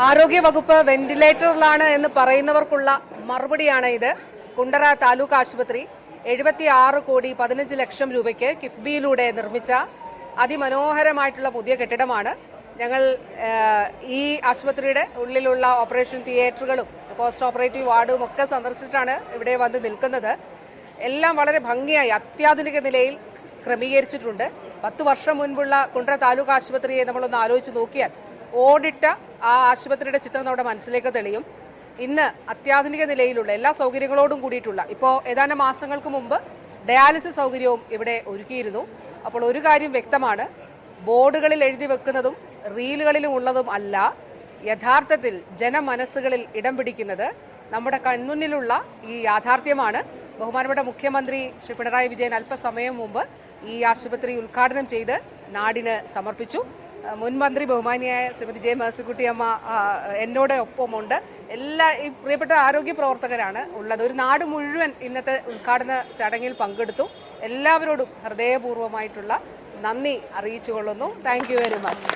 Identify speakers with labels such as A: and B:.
A: ആരോഗ്യ വകുപ്പ് വെന്റിലേറ്ററിലാണ് എന്ന് പറയുന്നവർക്കുള്ള മറുപടിയാണ് ഇത്. കുണ്ടറ താലൂക്ക് ആശുപത്രി 76,15,00,000 രൂപയ്ക്ക് കിഫ്ബിയിലൂടെ നിർമ്മിച്ച അതിമനോഹരമായിട്ടുള്ള പുതിയ കെട്ടിടമാണ്. ഞങ്ങൾ ഈ ആശുപത്രിയുടെ ഉള്ളിലുള്ള ഓപ്പറേഷൻ തിയേറ്ററുകളും പോസ്റ്റ് ഓപ്പറേറ്റീവ് വാർഡും ഒക്കെ സന്ദർശിച്ചിട്ടാണ് ഇവിടെ വന്ന് നിൽക്കുന്നത്. എല്ലാം വളരെ ഭംഗിയായി അത്യാധുനിക നിലയിൽ ക്രമീകരിച്ചിട്ടുണ്ട്. 10 വർഷം മുൻപുള്ള കുണ്ടറ താലൂക്ക് ആശുപത്രിയെ നമ്മളൊന്ന് ആലോചിച്ച് നോക്കിയാൽ ഓടിട്ട ആ ആശുപത്രിയുടെ ചിത്രം നമ്മുടെ മനസ്സിലേക്ക് തെളിയും. ഇന്ന് അത്യാധുനിക നിലയിലുള്ള എല്ലാ സൗകര്യങ്ങളോടും കൂടിയിട്ടുള്ള, ഇപ്പോൾ ഏതാനും മാസങ്ങൾക്ക് മുമ്പ് ഡയാലിസിസ് സൗകര്യവും ഇവിടെ ഒരുക്കിയിരുന്നു. അപ്പോൾ ഒരു കാര്യം വ്യക്തമാണ്, ബോർഡുകളിൽ എഴുതി വെക്കുന്നതും റീലുകളിലും ഉള്ളതും അല്ല, യഥാർത്ഥത്തിൽ ജനമനസ്സുകളിൽ ഇടം പിടിക്കുന്നത് നമ്മുടെ കൺമുന്നിലുള്ള ഈ യാഥാർത്ഥ്യമാണ്. ബഹുമാനപ്പെട്ട മുഖ്യമന്ത്രി ശ്രീ പിണറായി വിജയൻ അല്പസമയം മുമ്പ് ഈ ആശുപത്രി ഉദ്ഘാടനം ചെയ്ത് നാടിന് സമർപ്പിച്ചു. മുൻ മന്ത്രി ബഹുമാനിയായ ശ്രീമതി ജെ മേഴ്സിക്കുട്ടിയമ്മ എന്നോട് ഒപ്പമുണ്ട്. ഈ പ്രിയപ്പെട്ട ആരോഗ്യ പ്രവർത്തകരാണ് ഉള്ളത്. ഒരു നാട് മുഴുവൻ ഇന്നത്തെ ഉദ്ഘാടന ചടങ്ങിൽ പങ്കെടുത്തു. എല്ലാവരോടും ഹൃദയപൂർവ്വമായിട്ടുള്ള നന്ദി അറിയിച്ചുകൊള്ളുന്നു. Thank you very much.